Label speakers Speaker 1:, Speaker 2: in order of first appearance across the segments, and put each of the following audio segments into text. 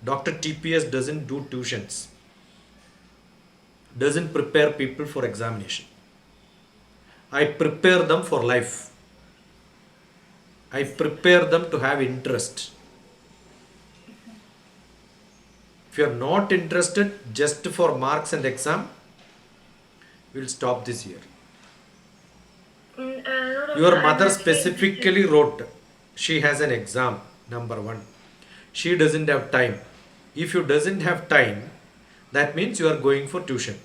Speaker 1: DrTPS doesn't do tuitions, doesn't prepare people for examination. I prepare them for life. I prepare them to have interest. If you are not interested just for marks and exam, we'll stop this year. Your mother specifically wrote, she has an exam, number one. She doesn't have time. If you doesn't have time, that means you are going for tuition.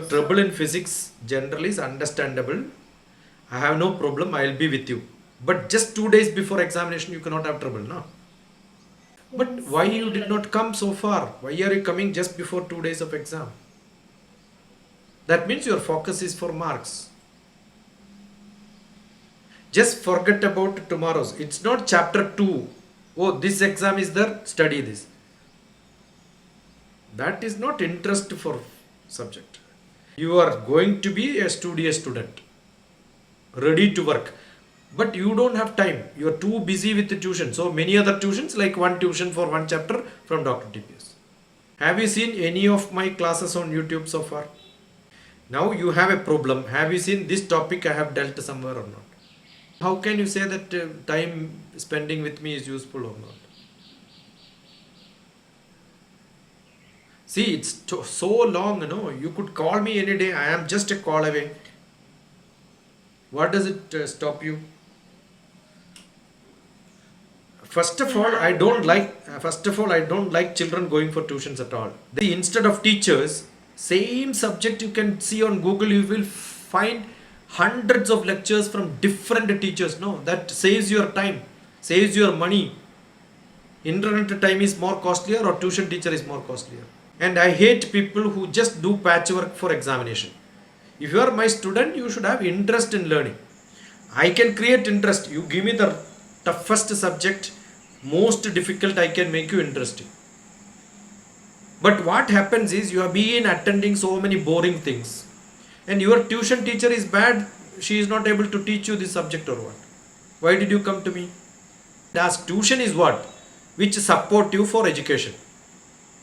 Speaker 1: Trouble in physics generally is understandable. I have no problem, I will be with you. But just 2 days before examination, you cannot have trouble, no? But why you did not come so far? Why are you coming just before 2 days of exam? That means your focus is for marks. Just forget about tomorrow's. It's not chapter 2. Oh, this exam is there, study this. That is not interest for subject. You are going to be a studious student, ready to work. But you don't have time. You are too busy with the tuition. So many other tuitions, like one tuition for one chapter from DrTPS. Have you seen any of my classes on YouTube so far? Now you have a problem. Have you seen this topic I have dealt somewhere or not? How can you say that time spending with me is useful or not? See, it's so long, you know. You could call me any day. I am just a call away. What does it stop you? First of all, I don't like children going for tuitions at all. Instead of teachers, same subject you can see on Google, you will find hundreds of lectures from different teachers. No, that saves your time, saves your money. Internet time is more costlier or tuition teacher is more costlier. And I hate people who just do patchwork for examination. If you are my student, you should have interest in learning. I can create interest. You give me the toughest subject, most difficult, I can make you interesting. But what happens is you have been attending so many boring things. And your tuition teacher is bad, she is not able to teach you this subject or what? Why did you come to me? As tuition is what? Which support you for education.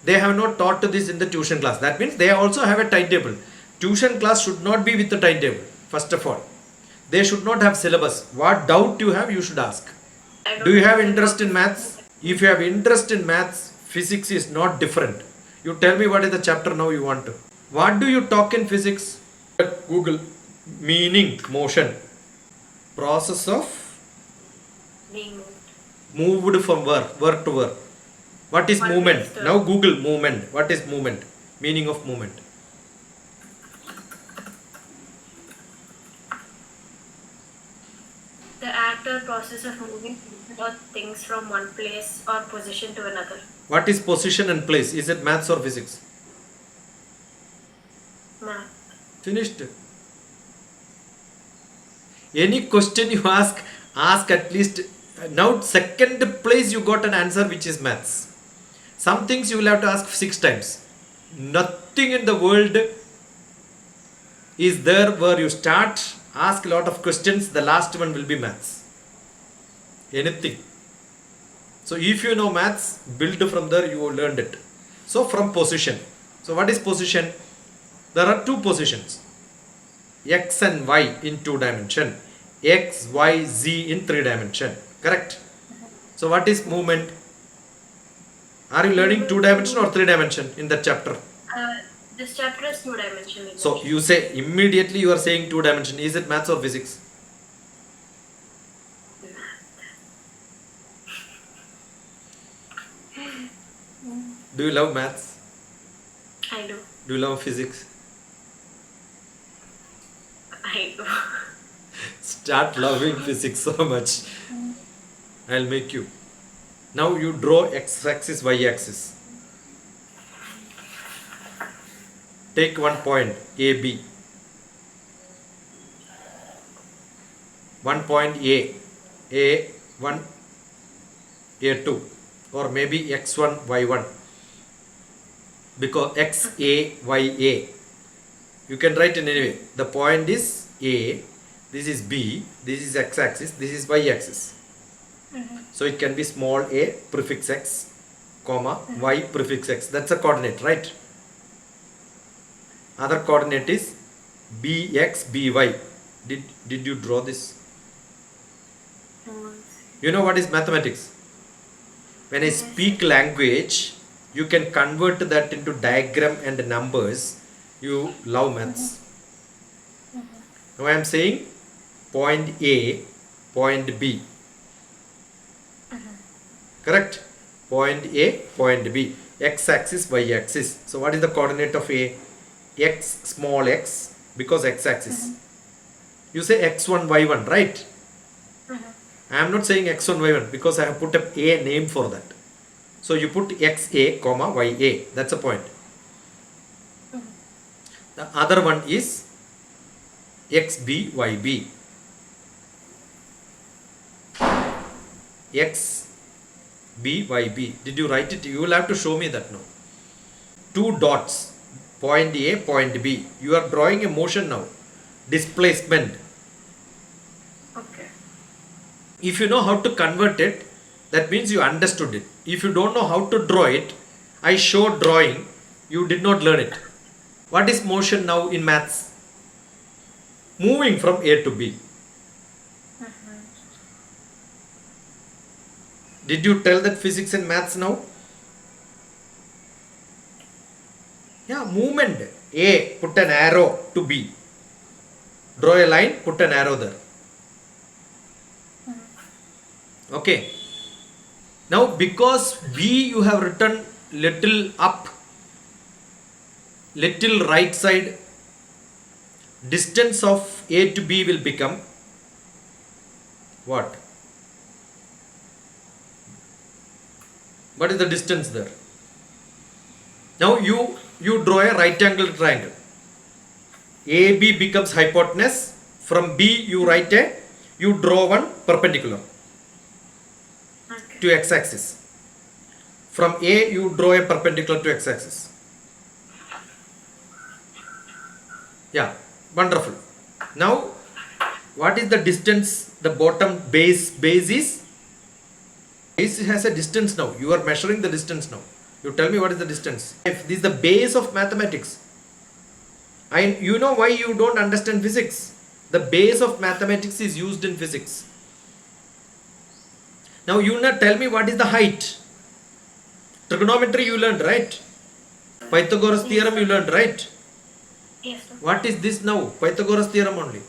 Speaker 1: They have not taught this in the tuition class. That means they also have a timetable. Tuition class should not be with the timetable, first of all. They should not have syllabus. What doubt you have, you should ask. Do you have interest in maths? If you have interest in maths, physics is not different. You tell me what is the chapter now you want to. What do you talk in physics? Google. Meaning, motion. Process of
Speaker 2: being
Speaker 1: moved from where to where. What is movement? Now Google movement. What is movement? Meaning of movement.
Speaker 2: the act or process of moving people or things from one place or position to another.
Speaker 1: What is position and place? Is it maths or physics?
Speaker 2: Math.
Speaker 1: Finished. Any question you ask at least. Now second place you got an answer which is maths. Some things you will have to ask 6 times. Nothing in the world is there where you start, ask a lot of questions, the last one will be maths. Anything. So if you know maths, build from there, you learned it. So from position. So what is position? There are 2 positions. X and Y in 2 dimension. X, Y, Z in 3 dimension. Correct? So what is movement? Are you learning 2 dimension or 3 dimension in that chapter?
Speaker 2: This chapter is 2 dimensional.
Speaker 1: So you say immediately you are saying 2 dimension. Is it maths or physics? Do you love maths?
Speaker 2: I do.
Speaker 1: Do you love physics?
Speaker 2: I do.
Speaker 1: Start loving physics so much. I'll make you. Now you draw x-axis, y-axis. Take one point, AB. One point A. A1, A2. Or maybe x1, y1. Because x, A, y, A. You can write in any way. The point is A. This is B. This is x-axis. This is y-axis. So it can be small a, prefix x, comma, y prefix x. That's a coordinate, right? Other coordinate is bx, by. Did you draw this? You know what is mathematics? When I speak language, you can convert that into diagram and numbers. You love maths. Now I am saying point A, point B. Correct? Point A, point B. X-axis, y-axis. So what is the coordinate of A? X, small x, because x-axis. You say x1, y1, right? I am not saying x1, y1 because I have put up a name for that. So you put xa, comma, ya. That's a point. The other one is xb, yb. xb, yb. Did you write it? You will have to show me that now. Two dots. Point A, point B. You are drawing a motion now. Displacement.
Speaker 2: Okay.
Speaker 1: If you know how to convert it, that means you understood it. If you don't know how to draw it, I show drawing, you did not learn it. What is motion now in maths? Moving from A to B. Did you tell that physics and maths now? Yeah, movement. A, put an arrow to B. Draw a line, put an arrow there. Okay. Now because B you have written little up, little right side, distance of A to B will become what? What is the distance there? Now you draw a right angle triangle. AB becomes hypotenuse. From B you draw one perpendicular to x-axis. From A you draw a perpendicular to x-axis. Yeah, wonderful. Now what is the distance? The bottom base is? Base has a distance now. You are measuring the distance now. You tell me what is the distance. If this is the base of mathematics. You know why you don't understand physics? The base of mathematics is used in physics. Now you now tell me what is the height. Trigonometry you learned, right? Pythagoras theorem you learned, right?
Speaker 2: Yes, sir.
Speaker 1: What is this now? Pythagoras theorem only.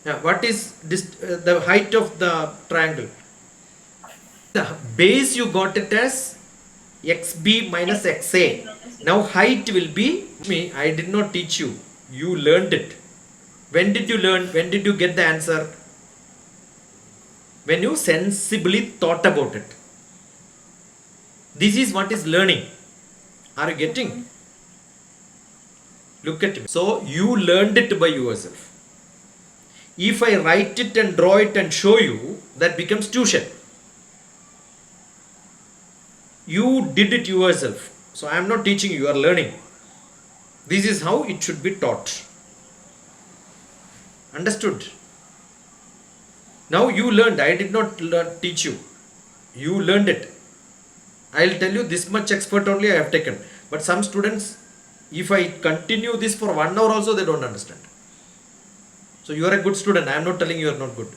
Speaker 1: Yeah, what is this, the height of the triangle? The base you got it as xb minus xa. Now height will be, I did not teach you. You learned it. When did you learn? When did you get the answer? When you sensibly thought about it. This is what is learning. Are you getting? Look at me. So you learned it by yourself. If I write it and draw it and show you, that becomes tuition. You did it yourself. So I am not teaching you, you are learning. This is how it should be taught. Understood? Now you learned. I did not teach you. You learned it. I will tell you this much expert only I have taken. But some students, if I continue this for 1 hour also, they don't understand. So you are a good student. I am not telling you are not good.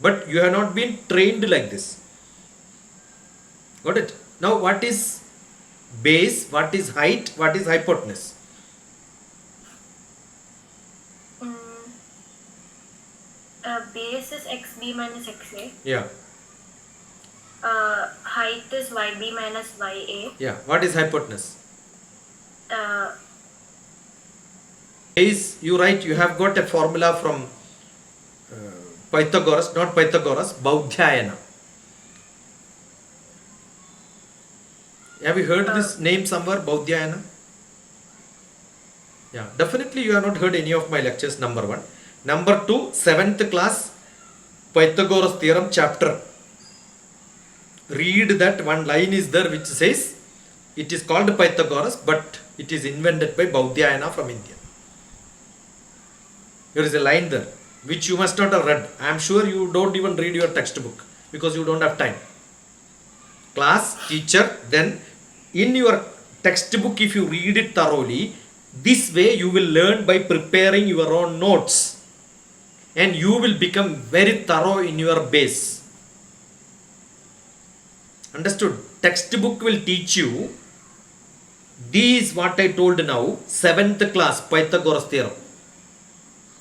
Speaker 1: But you have not been trained like this. Got it? Now what is base? What is height? What is hypotenuse?
Speaker 2: Base is xb minus xa.
Speaker 1: Yeah.
Speaker 2: Height is yb minus ya.
Speaker 1: Yeah. What is hypotenuse?
Speaker 2: Uh,
Speaker 1: Base, you write, you have got a formula from Pythagoras, not Pythagoras, Baudhyayana. Have you heard this name somewhere, Baudhyayana? Yeah, definitely you have not heard any of my lectures, number 1. Number 2, 7th class, Pythagoras theorem chapter. Read that, one line is there which says, it is called Pythagoras, but it is invented by Baudhyayana from India. There is a line there, which you must not have read. I am sure you don't even read your textbook, because you don't have time. Class, teacher, then in your textbook, if you read it thoroughly, this way you will learn by preparing your own notes and you will become very thorough in your base. Understood? Textbook will teach you these what I told now, 7th class Pythagoras theorem.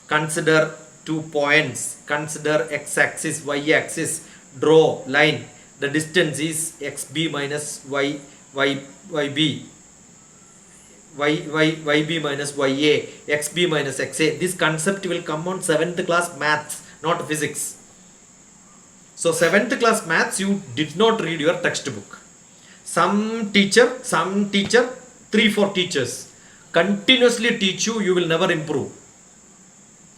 Speaker 1: Consider 2 points, consider x-axis, y-axis, draw line. The distance is xb minus yb, yb minus ya, xb minus xa. This concept will come on 7th class maths, not physics. So 7th class maths, you did not read your textbook. Some teacher, 3-4 teachers continuously teach you, you will never improve.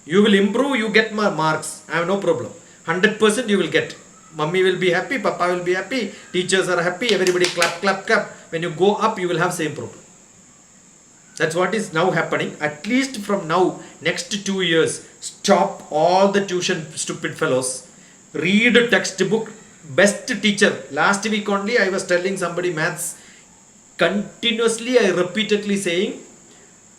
Speaker 1: You will improve, you get marks. I have no problem. 100% you will get. Mummy will be happy, Papa will be happy, teachers are happy, everybody clap, clap, clap. When you go up, you will have same problem. That's what is now happening. At least from now, next 2 years, stop all the tuition stupid fellows. Read a textbook, best teacher. Last week only I was telling somebody maths. Continuously I repeatedly saying,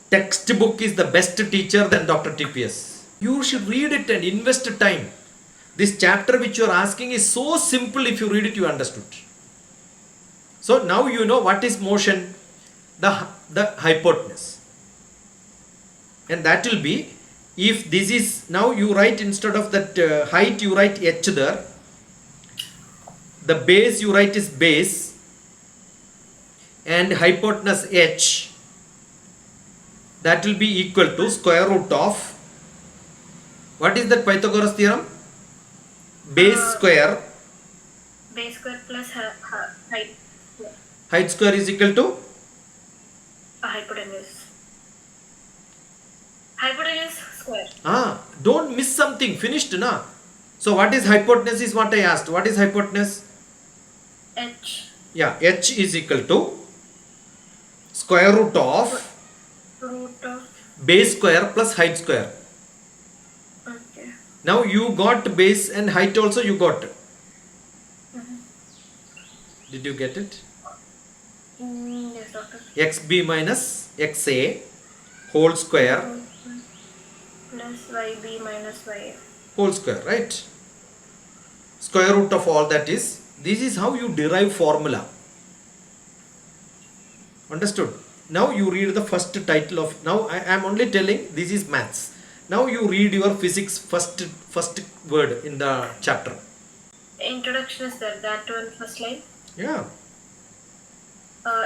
Speaker 1: textbook is the best teacher than DrTPS. You should read it and invest time. This chapter which you are asking is so simple. If you read it, you understood. So now you know what is motion, the hypotenuse. And that will be, if this is, now you write instead of that height, you write h there. The base you write is base. And hypotenuse h. That will be equal to square root of, what is that Pythagoras theorem? Base square
Speaker 2: plus height.
Speaker 1: Height square is equal to
Speaker 2: Hypotenuse. Hypotenuse square.
Speaker 1: Don't miss something. Finished na. So what is hypotenuse is what I asked. What is hypotenuse?
Speaker 2: H.
Speaker 1: Yeah, h is equal to square root of base square plus height square.
Speaker 2: Okay.
Speaker 1: Now you got base and height also you got. Did you get it?
Speaker 2: Yes, doctor.
Speaker 1: xb minus xa whole square
Speaker 2: Plus yb minus ya.
Speaker 1: whole square, right? Square root of all that is. This is how you derive formula. Understood? Now you read the first title of, now I am only telling this is maths. Now you read your physics first word in the chapter.
Speaker 2: Introduction is there, that one first line.
Speaker 1: Yeah.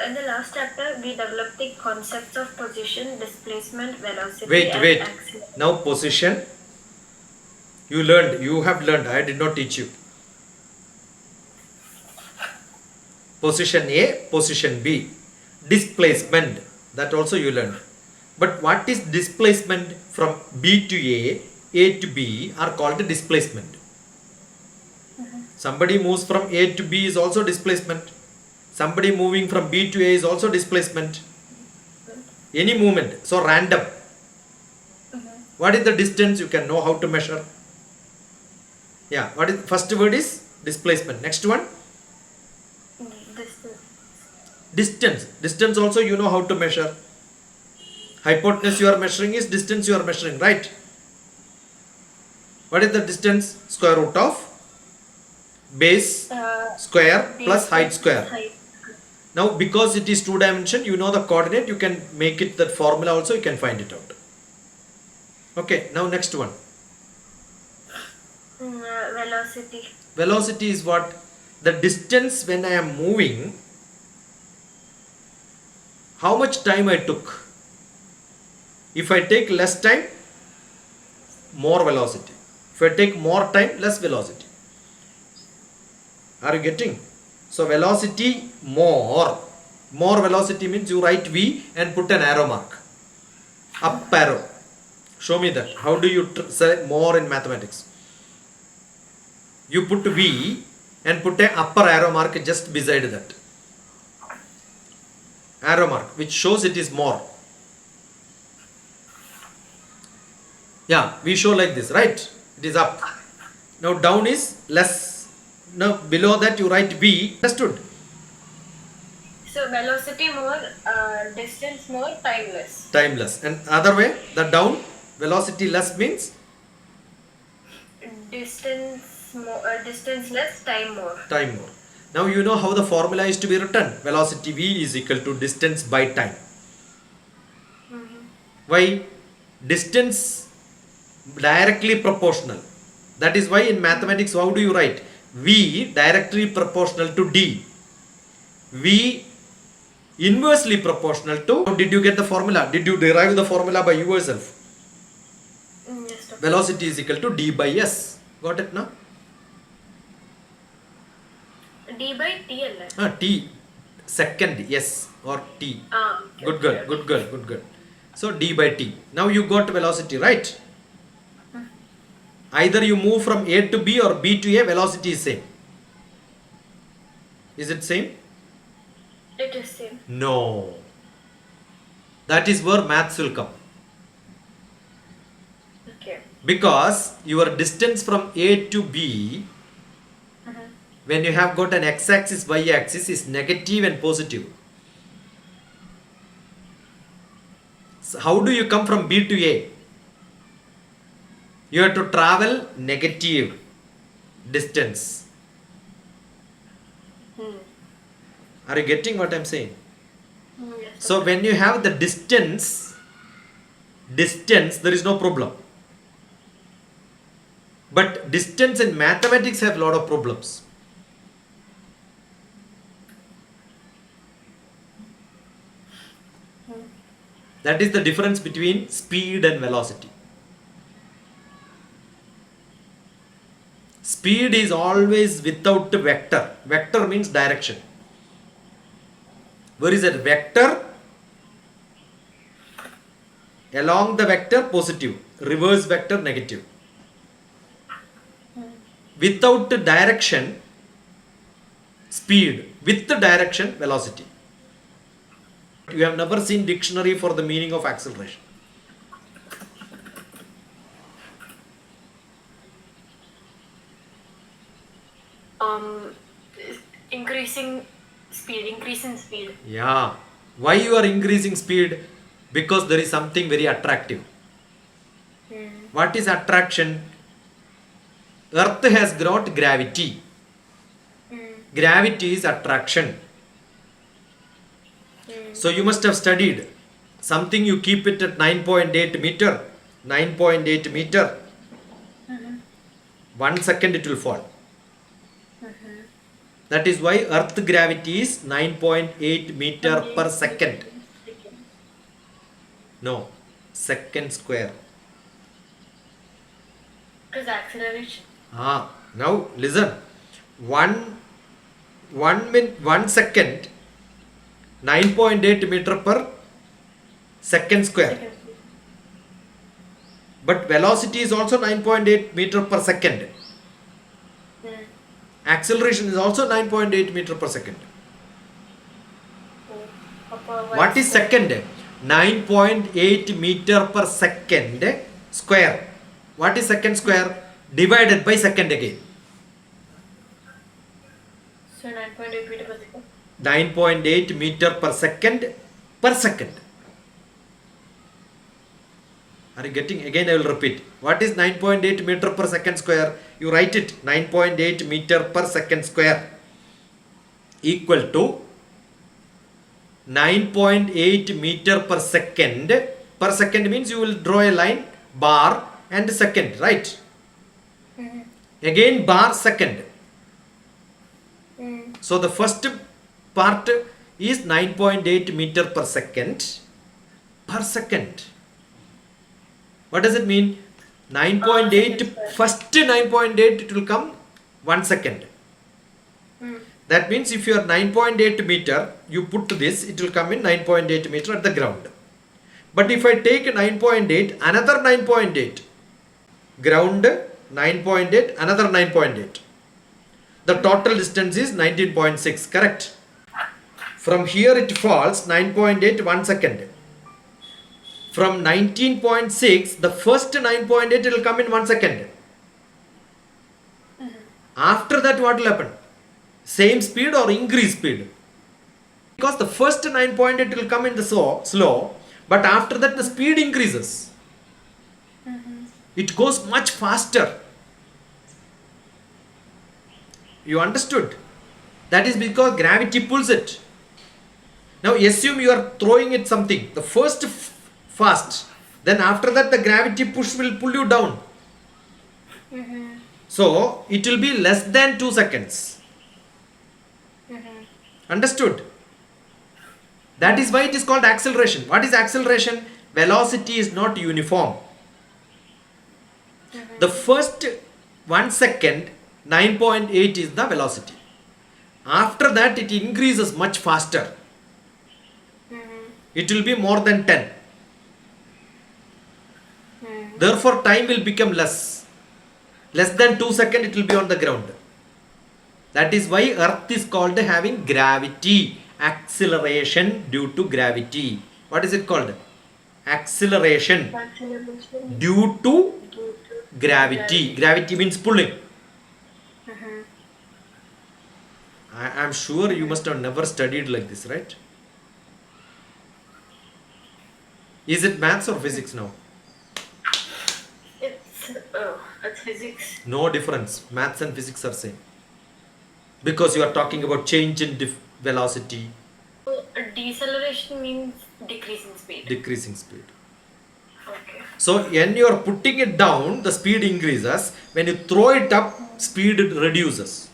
Speaker 2: In the last chapter, we developed the concepts of position, displacement, velocity,
Speaker 1: Wait.
Speaker 2: acceleration.
Speaker 1: Now position. You have learned. I did not teach you. Position A, position B. Displacement. That also you learned. But what is displacement from B to A to B are called displacement. Somebody moves from A to B is also displacement. Somebody moving from B to A is also displacement. Any movement. So random. What is the distance? You can know how to measure. Yeah. What is first word is displacement. Next one. Distance. Distance also you know how to measure. Hypotenuse you are measuring is distance you are measuring, right? What is the distance? Square root of base square plus height square. Now because it is 2 dimension, you know the coordinate, you can make it that formula also, you can find it out. Okay, now next one.
Speaker 2: Velocity.
Speaker 1: Velocity is what? The distance when I am moving, how much time I took. If I take less time, more velocity. If I take more time, less velocity. Are you getting? So velocity more. More velocity means you write V and put an arrow mark. Up arrow. Show me that. How do you say more in mathematics? You put V and put an upper arrow mark just beside that. Arrow mark which shows it is more. Yeah, we show like this, right? It is up. Now down is less. Now below that you write V. Understood?
Speaker 2: So velocity more, distance more, time less.
Speaker 1: Timeless. And other way, the down, velocity less means
Speaker 2: Distance less, time more.
Speaker 1: time more. Now you know how the formula is to be written. Velocity v is equal to distance by time. Why? Distance directly proportional. That is why in mathematics, how do you write? V directly proportional to d. V inversely proportional to. How did you get the formula? Did you derive the formula by yourself?
Speaker 2: Yes, doctor.
Speaker 1: Velocity is equal to d by s. Got it now?
Speaker 2: D by T L.
Speaker 1: T second s or t.
Speaker 2: Okay,
Speaker 1: Good girl,
Speaker 2: okay.
Speaker 1: good girl, good girl. So d by t. Now you got velocity, right? Either you move from A to B or B to A, velocity is same. Is it same?
Speaker 2: It is same.
Speaker 1: No. That is where maths will come.
Speaker 2: Okay.
Speaker 1: Because your distance from A to B, when you have got an x-axis, y-axis is negative and positive. So how do you come from B to A? You have to travel negative distance. Are you getting what I am saying?
Speaker 2: Yes,
Speaker 1: So when you have the distance, there is no problem. But distance in mathematics have a lot of problems. That is the difference between speed and velocity. Speed is always without vector. Vector means direction. Where is a vector? Along the vector positive, reverse vector negative. Without direction, speed. With the direction, velocity. You have never seen dictionary for the meaning of acceleration.
Speaker 2: Increasing speed, increase in speed.
Speaker 1: Yeah. Why you are increasing speed? Because there is something very attractive. What is attraction? Earth has got gravity. Gravity is attraction. So you must have studied something, you keep it at 9.8 meter. 9.8 meter. 1 second it will fall. That is why earth gravity is 9.8 meter per second. No, second square.
Speaker 2: Because acceleration.
Speaker 1: Now listen. 1 second, 9.8 meter per second square. But velocity is also 9.8 meter per second. Acceleration is also 9.8 meter per second. What is second? 9.8 meter per second square. What is second square? Divided by second again.
Speaker 2: So 9.8 meter per second.
Speaker 1: 9.8 meter per second per second. Are you getting? Again I will repeat. What is 9.8 meter per second square? You write it. 9.8 meter per second square equal to 9.8 meter per second. Per second means you will draw a line, bar and second, right? Again bar, second. So the first part is 9.8 meter per second. Per second. What does it mean? 9.8, first 9.8 it will come 1 second. That means if you are 9.8 meter, you put this, it will come in 9.8 meter at the ground. But if I take 9.8, another 9.8, ground 9.8, another 9.8. The total distance is 19.6, correct? From here it falls 9.8, 1 second. From 19.6, the first 9.8 will come in 1 second. After that, what will happen? Same speed or increase speed? Because the first 9 point it will come in the slow, but after that the speed increases. It goes much faster. You understood? That is because gravity pulls it. Now assume you are throwing it something. The first fast, then after that the gravity push will pull you down. So it will be less than 2 seconds. Understood? That is why it is called acceleration. What is acceleration? Velocity is not uniform. The first 1 second, 9.8 is the velocity. After that it increases much faster. It will be more than 10. Therefore time will become less. Less than 2 seconds it will be on the ground. That is why Earth is called having gravity. Acceleration due to gravity. What is it called? Acceleration due to gravity. Gravity means pulling. I am sure you must have never studied like this, right? Is it maths or physics now?
Speaker 2: It's physics.
Speaker 1: No difference. Maths and physics are same. Because you are talking about change in velocity.
Speaker 2: So, deceleration means decreasing speed.
Speaker 1: Decreasing speed.
Speaker 2: Okay.
Speaker 1: So when you are putting it down, the speed increases. When you throw it up, speed reduces.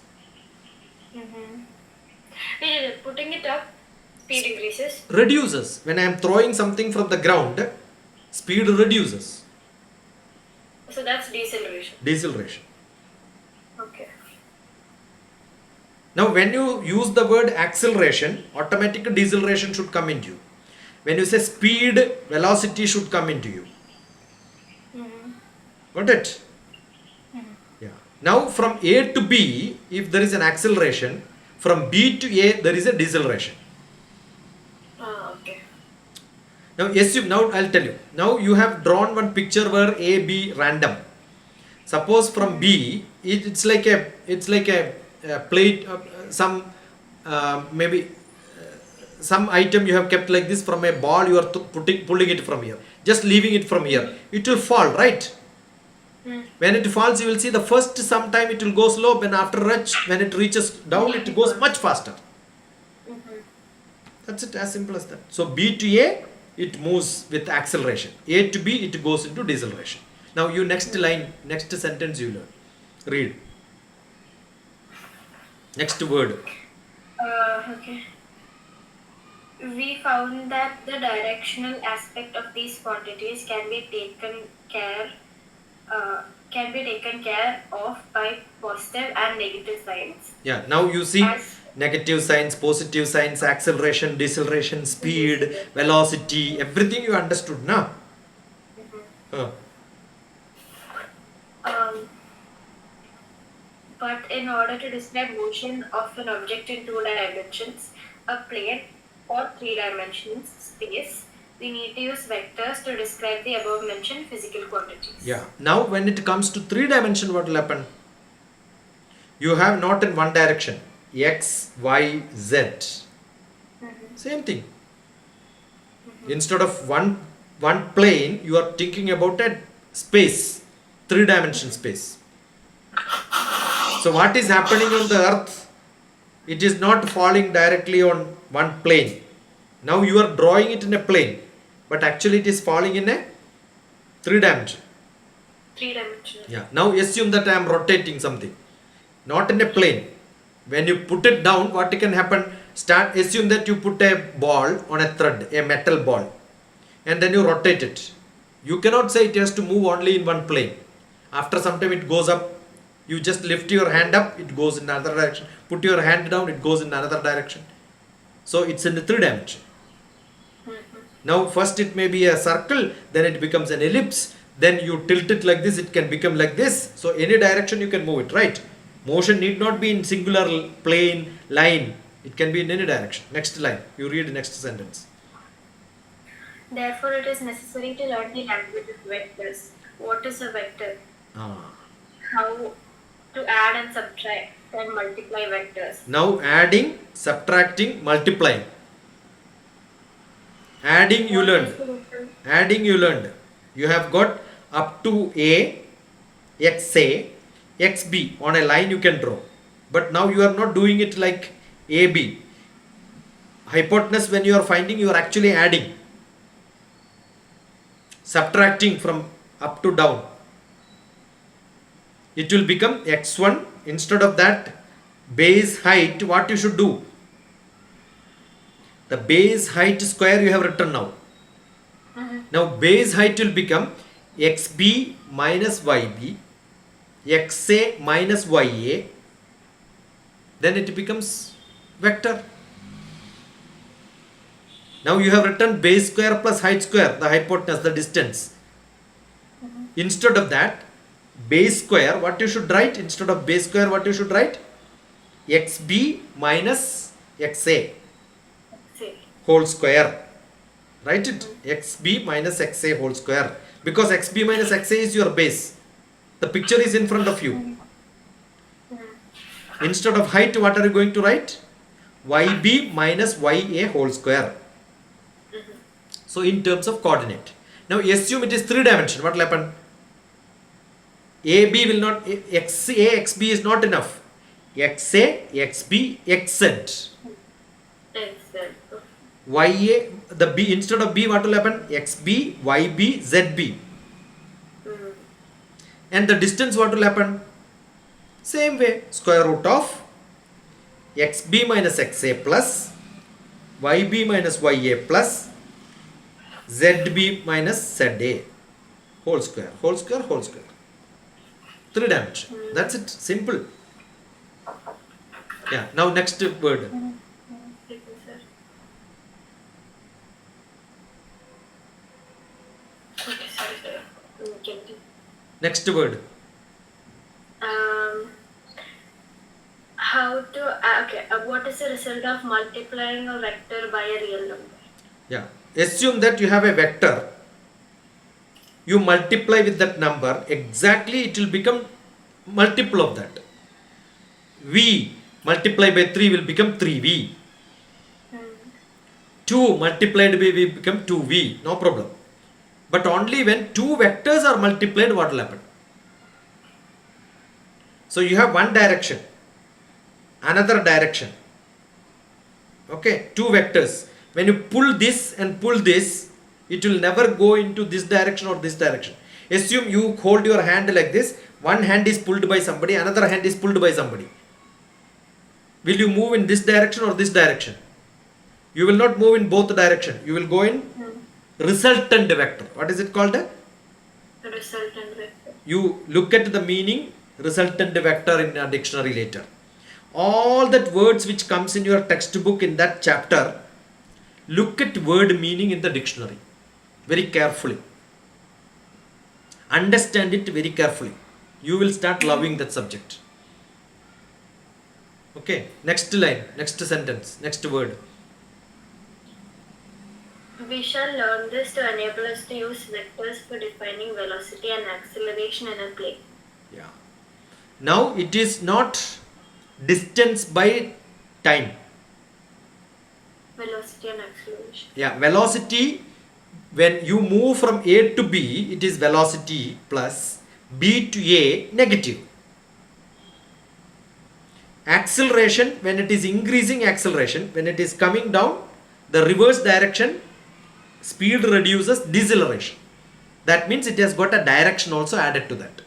Speaker 2: Putting it up, speed increases.
Speaker 1: Reduces. When I am throwing something from the ground, speed reduces.
Speaker 2: So that's deceleration.
Speaker 1: Deceleration.
Speaker 2: Okay.
Speaker 1: Now when you use the word acceleration, automatic deceleration should come into you. When you say speed, velocity should come into you. Got it? Yeah. Now from A to B, if there is an acceleration, from B to A there is a deceleration.
Speaker 2: Okay.
Speaker 1: Now assume, now I'll tell you. Now you have drawn one picture where A, B random. Suppose from B, it's like a plate, maybe some item you have kept like this. From a ball you are pulling it from here, just leaving it from here, it will fall, right? When it falls, you will see the first sometime it will go slow, when when it reaches down it goes much faster. That's it, as simple as that. So B to A, it moves with acceleration. A to B, it goes into deceleration. Now you next sentence you learn. Read. Next word.
Speaker 2: Okay. We found that the directional aspect of these quantities can be taken care of by positive and negative signs.
Speaker 1: Yeah, now you see negative signs, positive signs, acceleration, deceleration, speed, velocity, everything you understood now.
Speaker 2: But in order to describe motion of an object in 2 dimensions, a plane, or 3 dimensions space, we need to use vectors to describe the above mentioned physical quantities.
Speaker 1: Yeah. Now when it comes to 3 dimension, what will happen? You have not in one direction, X, Y, Z. Same thing. Instead of one plane, you are thinking about a space, 3 dimension space. So what is happening on the earth? It is not falling directly on one plane. Now you are drawing it in a plane, but actually it is falling in a 3 dimension.
Speaker 2: 3 dimensional.
Speaker 1: Yeah. Now assume that I am rotating something, not in a plane. When you put it down, what can happen? Assume that you put a ball on a thread, a metal ball, and then you rotate it. You cannot say it has to move only in one plane. After some time it goes up. You just lift your hand up, it goes in another direction. Put your hand down, it goes in another direction. So it's in the 3 dimension. Now first it may be a circle, then it becomes an ellipse, then you tilt it like this, it can become like this. So any direction you can move it, right? Motion need not be in singular plane, line. It can be in any direction. Next line, you read next sentence.
Speaker 2: Therefore, it is necessary to learn the language of vectors. What is a vector? How to add and subtract and multiply vectors.
Speaker 1: Now adding, subtracting, multiplying. Adding you
Speaker 2: What
Speaker 1: learned.
Speaker 2: is the result?
Speaker 1: Adding you learned. You have got up to A, XA, XB on a line you can draw. But now you are not doing it like AB. Hypotenuse when you are finding, you are actually adding. Subtracting from up to down. It will become x1. Instead of that base height, what you should do? The base height square you have written now. Now base height will become xb minus yb, xa minus ya. Then it becomes vector. Now you have written base square plus height square, the hypotenuse, the distance. Instead of that, base square, what you should write? Instead of base square, what you should write? xb minus xa
Speaker 2: See.
Speaker 1: whole square. Write it, xb minus xa whole square. Because xb minus xa is your base. The picture is in front of you. Instead of height, what are you going to write? yb minus ya whole square. So in terms of coordinate. Now assume it is 3 dimension. What will happen? AB will not, XA, XB is not enough. XA, XB, XZ.
Speaker 2: Excellent.
Speaker 1: YA, the B, instead of B, what will happen? XB, YB, ZB. And the distance, what will happen? Same way, square root of XB minus XA plus YB minus YA plus ZB minus ZA. Whole square, whole square, whole square. 3 dimension. That's it. Simple. Yeah. Now next word.
Speaker 2: Thank you, sir. Okay, sorry, sir. Okay.
Speaker 1: Next word.
Speaker 2: How to what is the result of multiplying a vector by a real number?
Speaker 1: Yeah. Assume that you have a vector. You multiply with that number. Exactly, it will become multiple of that. V multiplied by 3 will become 3V. 2 multiplied by V will become 2V. No problem. But only when two vectors are multiplied, what will happen? So you have one direction, another direction. Okay, two vectors. When you pull this and pull this, it will never go into this direction or this direction. Assume you hold your hand like this. One hand is pulled by somebody, another hand is pulled by somebody. Will you move in this direction or this direction? You will not move in both direction. You will go in resultant vector. What is it called?
Speaker 2: Resultant vector.
Speaker 1: You look at the meaning resultant vector in a dictionary later. All that words which comes in your textbook in that chapter, look at word meaning in the dictionary very carefully. Understand it very carefully. You will start loving that subject. Okay, next line, next sentence, next word.
Speaker 2: We shall learn this to enable us to use vectors for defining velocity and acceleration in a plane.
Speaker 1: Yeah. Now it is not distance by time.
Speaker 2: Velocity and acceleration.
Speaker 1: Yeah, velocity, when you move from A to B, it is velocity plus B to A negative. Acceleration, when it is increasing acceleration, when it is coming down, the reverse direction, speed reduces deceleration. That means it has got a direction also added to that.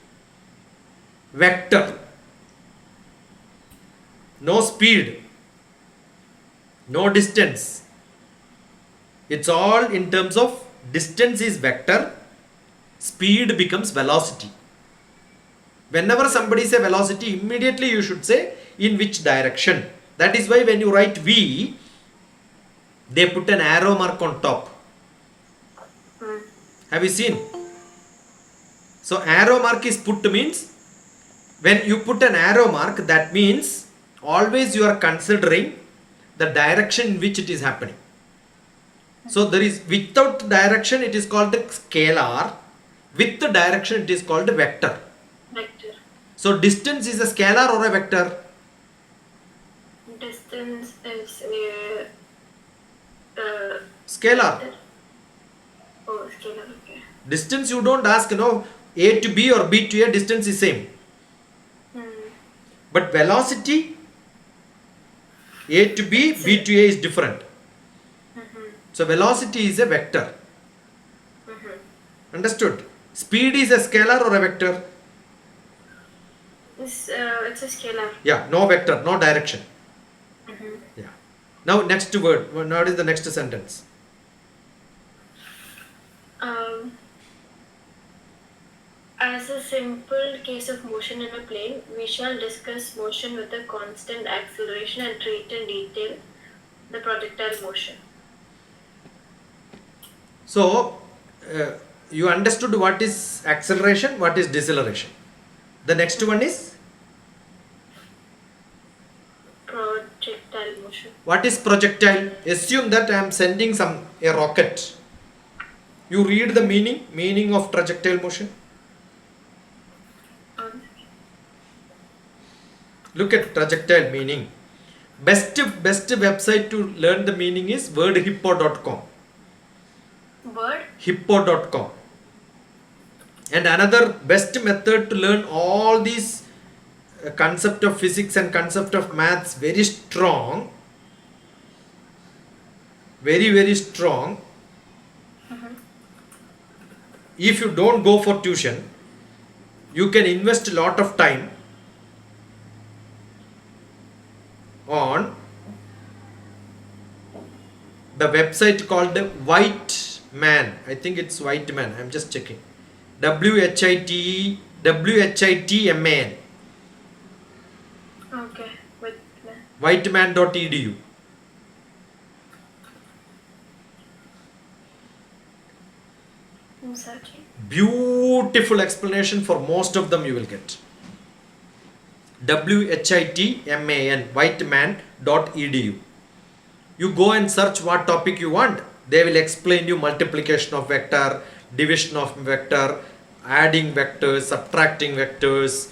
Speaker 1: Vector. No speed. No distance. It's all in terms of distance is vector, speed becomes velocity. Whenever somebody say velocity, immediately you should say in which direction. That is why when you write V, they put an arrow mark on top. Have you seen? So arrow mark is put means, when you put an arrow mark, that means always you are considering the direction in which it is happening. So there is, without direction it is called scalar, with the direction it is called vector.
Speaker 2: Vector.
Speaker 1: So distance is a scalar or a vector?
Speaker 2: Distance is
Speaker 1: Scalar.
Speaker 2: scalar, okay.
Speaker 1: Distance you don't ask, A to B or B to A, distance is same. But velocity, A to B, B to A is different. So velocity is a vector. Understood? Speed is a scalar or a vector?
Speaker 2: It's a scalar.
Speaker 1: Yeah, no vector, no direction. Yeah. Now next word. What is the next sentence?
Speaker 2: As a simple case of motion in a plane, we shall discuss motion with a constant acceleration and treat in detail the projectile motion.
Speaker 1: So, you understood what is acceleration, what is deceleration. The next one is,
Speaker 2: Projectile motion.
Speaker 1: what is projectile? Assume that I am sending a rocket. You read the meaning of projectile motion. Look at projectile meaning. Best website to learn the meaning is wordhippo.com.
Speaker 2: Word?
Speaker 1: Hippo.com. And another best method to learn all these concept of physics and concept of maths very strong, very strong. If you don't go for tuition, you can invest a lot of time on the website called White Man. I think it's White Man. I'm just checking. WHITMAN.
Speaker 2: Okay, with
Speaker 1: Whiteman.edu.
Speaker 2: I'm searching.
Speaker 1: Beautiful explanation for most of them you will get. WHITMAN, whiteman.edu. You go and search what topic you want. They will explain you multiplication of vector, division of vector, adding vectors, subtracting vectors.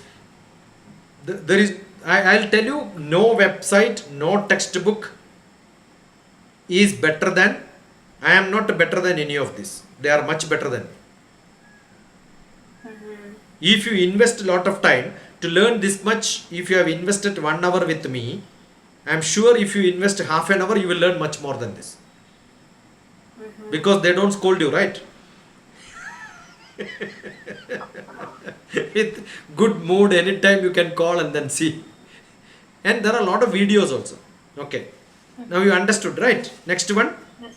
Speaker 1: There is, I'll tell you, no website, no textbook is better than, I am not better than any of this. They are much better than me. If you invest a lot of time to learn this much, if you have invested 1 hour with me, I am sure if you invest half an hour, you will learn much more than this. Because they don't scold you, right? With good mood, anytime you can call and then see. And there are a lot of videos also. Okay. Now you understood, right? Next one.
Speaker 2: Yes,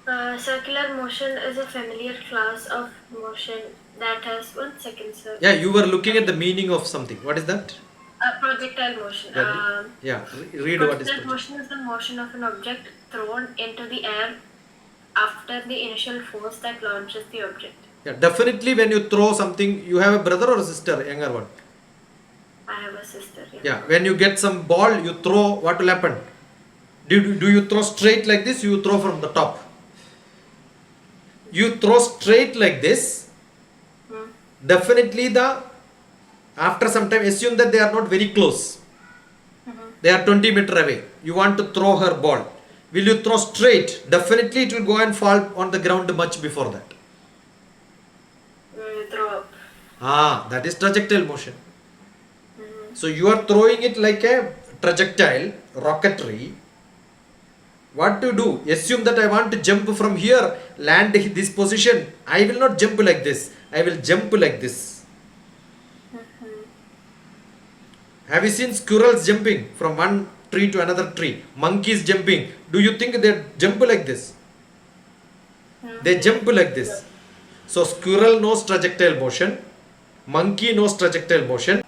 Speaker 2: sir. Circular motion is a familiar class of motion that has 1 second, sir.
Speaker 1: Yeah, you were looking at the meaning of something. What is that?
Speaker 2: Projectile motion.
Speaker 1: Read what is
Speaker 2: Projectile
Speaker 1: projectile.
Speaker 2: motion is the motion of an object thrown into the air after the initial force that launches the object.
Speaker 1: Yeah, definitely when you throw something, you have a brother or a sister, younger one.
Speaker 2: I have a sister.
Speaker 1: Yeah, when you get some ball, you throw, what will happen? Do you throw straight like this? You throw from the top. You throw straight like this. Definitely after some time, assume that they are not very close. They are 20 meters away. You want to throw her ball. Will you throw straight? Definitely it will go and fall on the ground much before that.
Speaker 2: Throw up.
Speaker 1: That is projectile motion. So you are throwing it like a projectile, rocketry. What to do? Assume that I want to jump from here, land this position. I will not jump like this. I will jump like this. Have you seen squirrels jumping from one tree to another tree? Monkeys jumping. Do you think they jump like this? They jump like this. So squirrel knows projectile motion. Monkey knows projectile motion.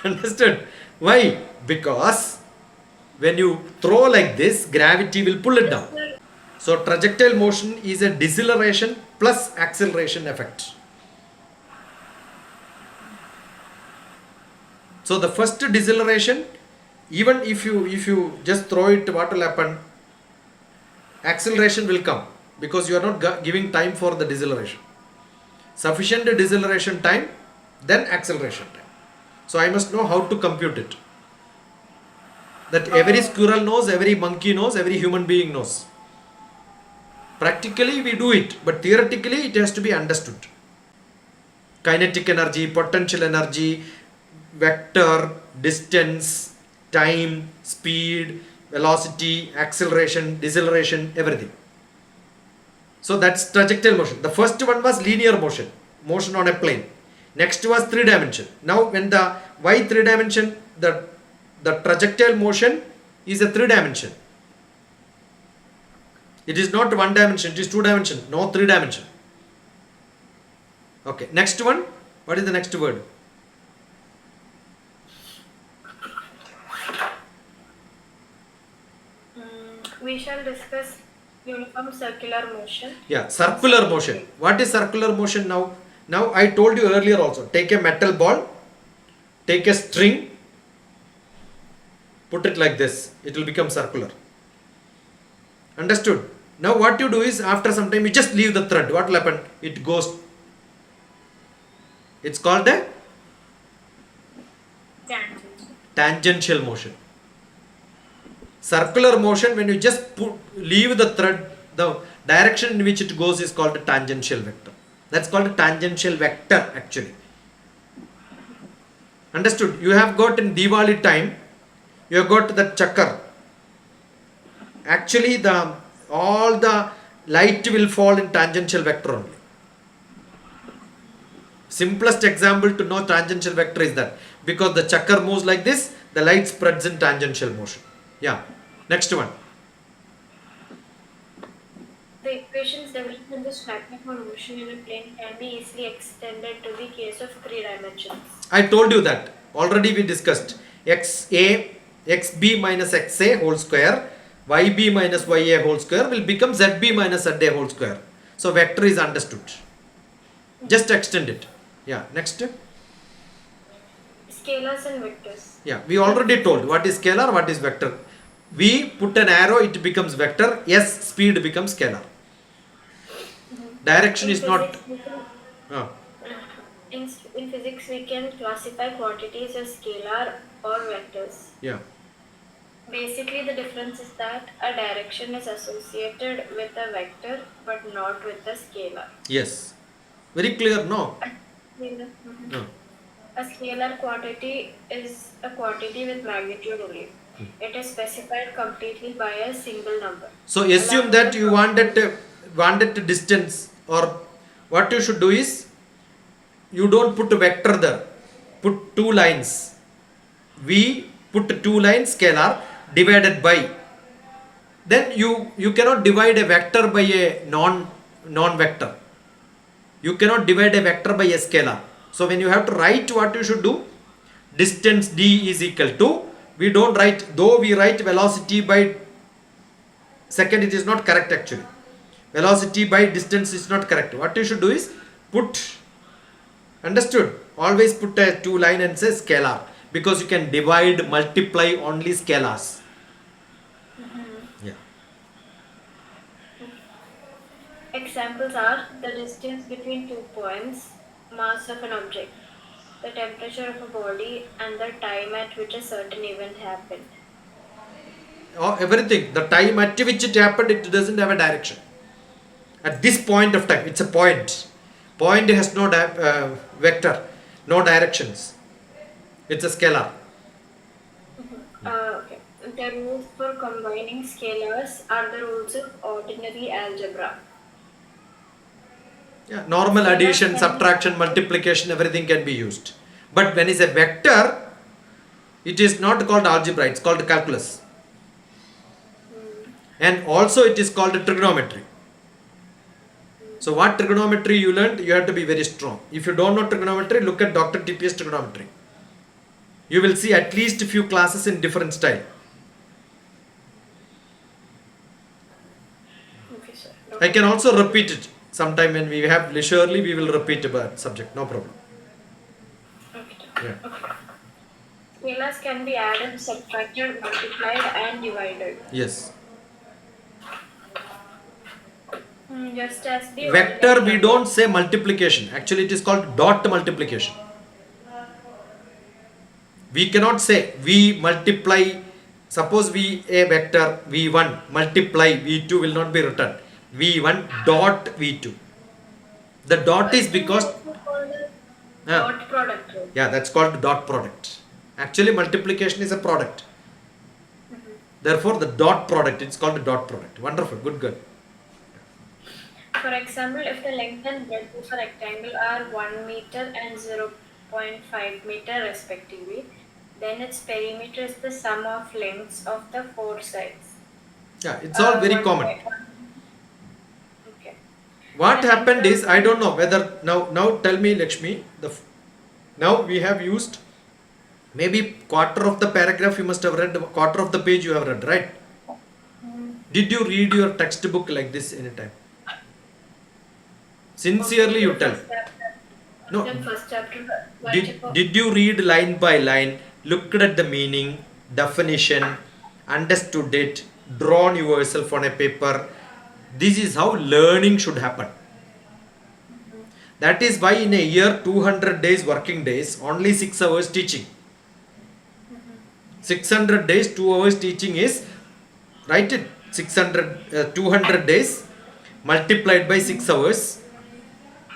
Speaker 1: Understood? Why? Because when you throw like this, gravity will pull it down. So projectile motion is a deceleration plus acceleration effect. So the first deceleration, even if you just throw it, what will happen? Acceleration will come because you are not giving time for the deceleration. Sufficient deceleration time, then acceleration time. So I must know how to compute it. That every squirrel knows, every monkey knows, every human being knows. Practically we do it, but theoretically it has to be understood. Kinetic energy, potential energy, vector, distance, time, speed, velocity, acceleration, deceleration, everything. So that's projectile motion. The first one was linear motion, motion on a plane. Next was 3 dimension. Now when the why 3 dimension, the projectile motion is a 3 dimension. It is not 1 dimension, it is 2 dimension, no 3 dimension. Okay, next one. What is the next word?
Speaker 2: We shall discuss uniform circular motion.
Speaker 1: Yeah, circular motion. What is circular motion now? Now I told you earlier also. Take a metal ball, take a string, put it like this. It will become circular. Understood? Now what you do is after some time you just leave the thread. What will happen? It goes. It's called a tangential motion. Circular motion, when you just leave the thread, the direction in which it goes is called a tangential vector. That's called a tangential vector actually. Understood? You have got in Diwali time, you have got the chakar. Actually all the light will fall in tangential vector only. Simplest example to know tangential vector is that. Because the chakar moves like this, the light spreads in tangential motion. Yeah. Next one.
Speaker 2: The equations developed in this mathematical for motion in a plane can be easily extended to the case of 3 dimensions.
Speaker 1: I told you that. Already we discussed. xb minus xa whole square, yb minus ya whole square will become zb minus za whole square. So vector is understood. Just extend it. Yeah. Next.
Speaker 2: Scalars and vectors.
Speaker 1: Yeah. We already told what is scalar, what is vector. We put an arrow, it becomes vector. S speed becomes scalar. Direction is not.
Speaker 2: In physics, we can classify quantities as scalar or vectors.
Speaker 1: Yeah.
Speaker 2: Basically, the difference is that a direction is associated with a vector but not with a scalar.
Speaker 1: Yes. Very clear, no?
Speaker 2: No. A scalar quantity is a quantity with magnitude only. It is specified completely by a single number.
Speaker 1: So assume that you wanted distance, or what you should do is you don't put a vector there. Put 2 lines. We put 2 lines scalar divided by. Then you cannot divide a vector by a non-vector. You cannot divide a vector by a scalar. So when you have to write, what you should do? Distance d is equal to, we don't write, though we write velocity by second, it is not correct actually. Velocity by distance is not correct. What you should do is put, understood? Always put a 2 line and say scalar, because you can divide, multiply only scalars. Yeah.
Speaker 2: Examples are the distance between 2 points, mass of an object, the temperature of a body, and the time at which a certain event happened.
Speaker 1: Oh, everything. The time at which it happened, it doesn't have a direction. At this point of time, it's a point. Point has no vector, no directions. It's a scalar.
Speaker 2: Okay. The rules for combining scalars are the rules of ordinary algebra.
Speaker 1: Yeah, normal addition, subtraction, multiplication, everything can be used. But when it's a vector, it is not called algebra, it's called calculus. And also it is called trigonometry. So what trigonometry you learned, you have to be very strong. If you don't know trigonometry, look at DrTPS trigonometry. You will see at least a few classes in different style.
Speaker 2: Okay, sir.
Speaker 1: I can also repeat it. Sometime when we have leisurely, we will repeat about subject, no problem.
Speaker 2: Okay.
Speaker 1: Yeah.
Speaker 2: Okay. Scalars can be added, subtracted, multiplied, and divided.
Speaker 1: Yes.
Speaker 2: Just as the
Speaker 1: Vector, we don't say multiplication. Actually, it is called dot multiplication. We cannot say we multiply Suppose a vector v1 multiply v2 will not be written. v1 dot v2. The dot is
Speaker 2: Isn't
Speaker 1: because
Speaker 2: that called a
Speaker 1: uh,
Speaker 2: dot product, right?
Speaker 1: yeah, that's called dot product. Actually, multiplication is a product.
Speaker 2: Mhm.
Speaker 1: Therefore, the dot product, it's called a dot product. Wonderful, good, good.
Speaker 2: For example, if the length and breadth of a rectangle are 1 meter and 0.5 meter respectively, then its perimeter is the sum of lengths of the four sides.
Speaker 1: Yeah, it's all very
Speaker 2: One
Speaker 1: common.
Speaker 2: by one. Okay.
Speaker 1: What
Speaker 2: The length
Speaker 1: happened is,
Speaker 2: of
Speaker 1: I don't know whether now tell me, Lakshmi, now we have used maybe quarter of the paragraph you must have read, quarter of the page you have read, right? Did you read your textbook like this anytime? Sincerely you tell. No.
Speaker 2: Then first chapter.
Speaker 1: Did you read line by line, looked at the meaning, definition, understood it, drawn yourself on a paper? This is how learning should happen. That is why in a year 200 days working days, only 6 hours teaching. 600 days, 2 hours teaching is, write it, 200 days multiplied by 6 hours,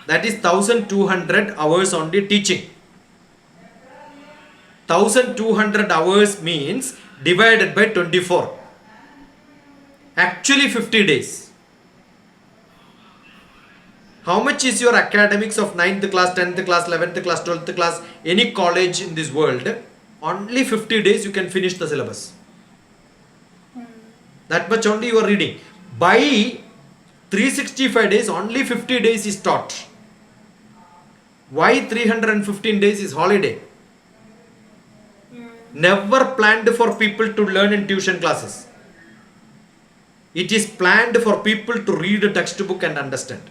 Speaker 1: that is 1200 hours only teaching. 1200 hours means divided by 24. Actually 50 days. How much is your academics of 9th class, 10th class, 11th class, 12th class, any college in this world? Only 50 days you can finish the syllabus. That much only you are reading. By 365 days, only 50 days is taught. Why 315 days is holiday? Never planned for people to learn in tuition classes. It is planned for people to read a textbook and understand.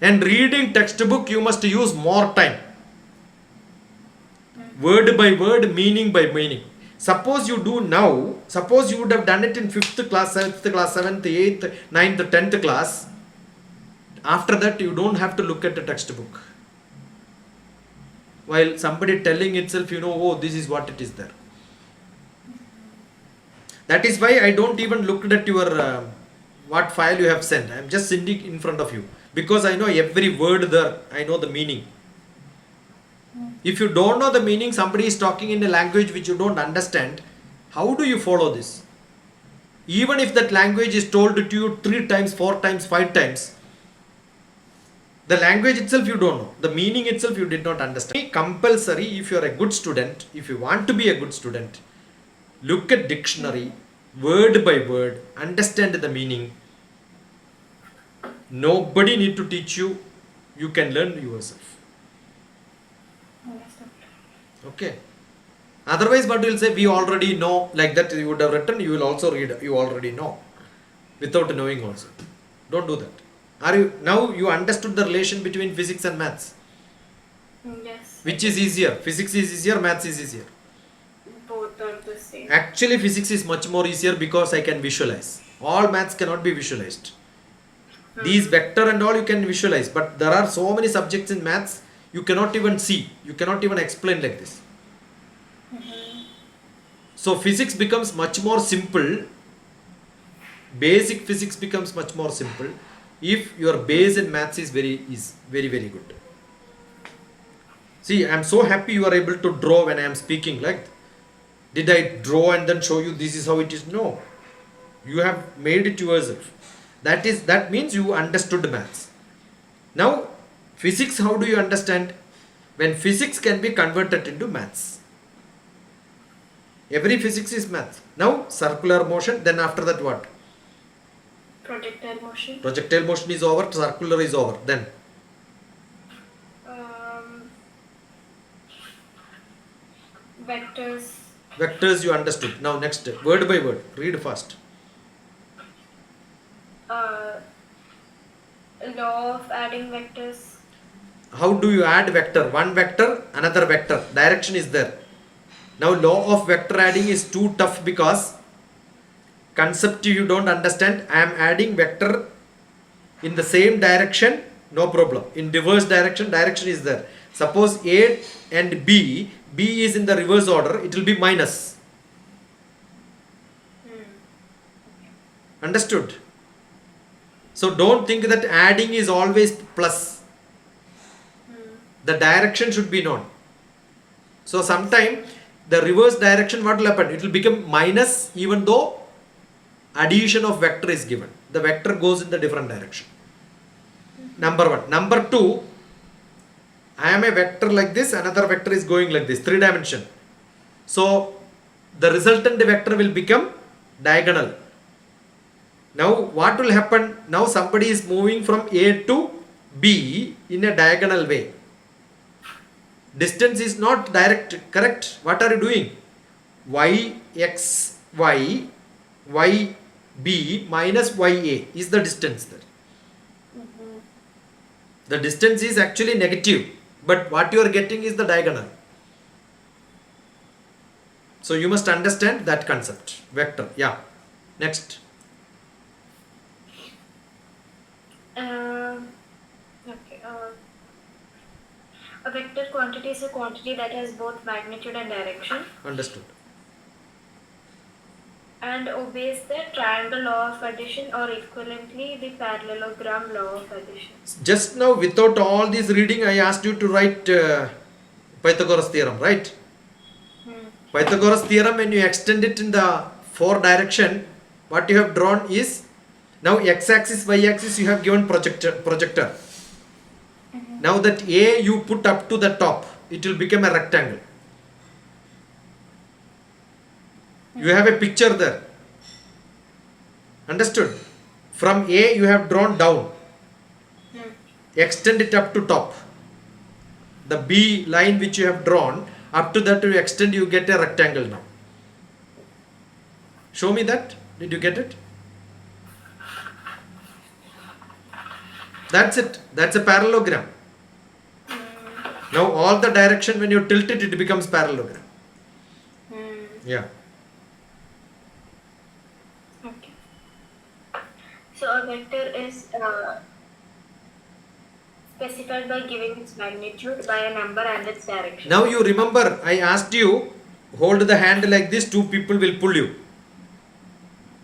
Speaker 1: And reading textbook you must use more time. Word by word, meaning by meaning. Suppose you do now, suppose you would have done it in 5th class, 7th class, 7th, 8th, 9th, 10th class. After that you don't have to look at the textbook. While somebody telling itself, oh, this is what it is there. That is why I don't even look at your what file you have sent. I am just sending in front of you. Because I know every word there, I know the meaning. If you don't know the meaning, somebody is talking in a language which you don't understand, how do you follow this? Even if that language is told to you 3 times, 4 times, 5 times, the language itself you don't know. The meaning itself you did not understand. Compulsory, if you are a good student, if you want to be a good student, look at dictionary, word by word, understand the meaning. Nobody need to teach you. You can learn yourself. Okay. Otherwise, what you will say, we already know, like that you would have written, you will also read, you already know, without knowing also. Don't do that. Now you understood the relation between physics and maths?
Speaker 2: Yes.
Speaker 1: Which is easier? Physics is easier, maths is easier?
Speaker 2: Both are the same.
Speaker 1: Actually, physics is much more easier because I can visualize. All maths cannot be visualized. These vector and all you can visualize, but there are so many subjects in maths you cannot even see, you cannot even explain like this. So physics becomes much more simple, basic physics becomes much more simple if your base in maths is very good. See, I am so happy you are able to draw when I am speaking like that. Did I draw and then show you this is how it is? No. You have made it yourself. That means you understood maths. Now, physics, how do you understand? When physics can be converted into maths. Every physics is maths. Now, circular motion, then after that what?
Speaker 2: Projectile motion.
Speaker 1: Projectile motion is over, circular is over. Then?
Speaker 2: Vectors.
Speaker 1: Vectors you understood. Now next, word by word. Read fast.
Speaker 2: Law of adding vectors.
Speaker 1: How do you add vector? One vector, another vector. Direction is there. Now law of vector adding is too tough because concept you don't understand. I am adding vector in the same direction, no problem. In reverse direction, direction is there. Suppose A and B B is in the reverse order, it will be minus. Understood? So don't think that adding is always plus. The direction should be known. So sometime the reverse direction, what will happen? It will become minus even though addition of vector is given. The vector goes in the different direction. Number one. Number two, I am a vector like this, another vector is going like this, 3 dimension. So the resultant vector will become diagonal. Now what will happen? Now somebody is moving from A to B in a diagonal way. Distance is not direct, correct? What are you doing? Y, X, Y, Y, B minus YA is the distance there. The distance is actually negative, but what you are getting is the diagonal. So you must understand that concept. Vector, yeah. Next.
Speaker 2: Okay. A vector quantity is a quantity that has both magnitude and direction
Speaker 1: Understood.
Speaker 2: and obeys the triangle law of addition or equivalently the parallelogram law of addition.
Speaker 1: Just now, without all this reading, I asked you to write Pythagoras theorem, right? Pythagoras theorem, when you extend it in the 4 direction, what you have drawn is, now x-axis, y-axis, you have given projector. Now that A you put up to the top, it will become a rectangle. You have a picture there. Understood? From A you have drawn down. Extend it up to top. The B line which you have drawn, up to that you extend, you get a rectangle now. Show me that. Did you get it? That's it. That's a parallelogram. Now all the direction, when you tilt it, it becomes parallelogram. Yeah.
Speaker 2: Okay. So a vector is specified by giving its magnitude by a number and its direction.
Speaker 1: Now you remember, I asked you, hold the hand like this, 2 people will pull you.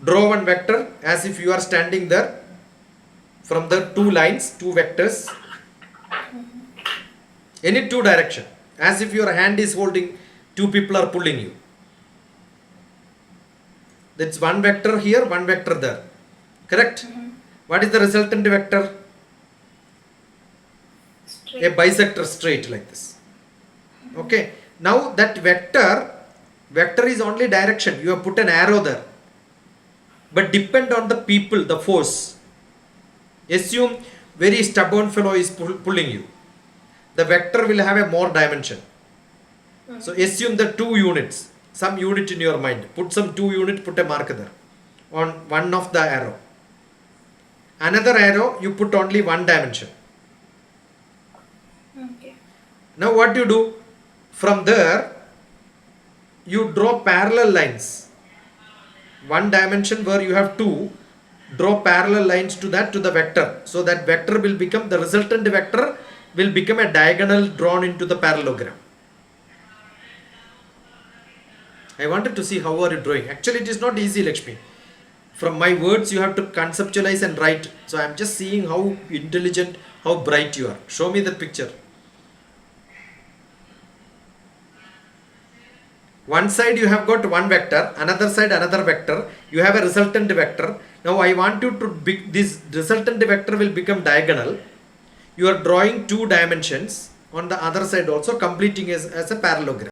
Speaker 1: Draw one vector as if you are standing there. From the 2 lines, 2 vectors. Any 2 direction. As if your hand is holding, 2 people are pulling you. That's one vector here, one vector there. Correct? What is the resultant vector?
Speaker 2: Straight.
Speaker 1: A bisector straight like this. Okay. Now that vector is only direction. You have put an arrow there. But depend on the people, the force. Assume very stubborn fellow is pulling you. The vector will have a more dimension. So assume the 2 units, some unit in your mind. Put some 2 unit, put a mark there on one of the arrow. Another arrow, you put only 1 dimension.
Speaker 2: Okay.
Speaker 1: Now what you do? From there, you draw parallel lines. 1 dimension where you have 2, draw parallel lines to that, to the vector. So that vector will become, the resultant vector will become a diagonal drawn into the parallelogram. I wanted to see how are you drawing. Actually it is not easy, Lakshmi. From my words you have to conceptualize and write. So I am just seeing how intelligent, how bright you are. Show me the picture. One side you have got 1 vector, another side another vector. You have a resultant vector. Now I want you to, this resultant vector will become diagonal. You are drawing 2 dimensions on the other side also, completing as a parallelogram.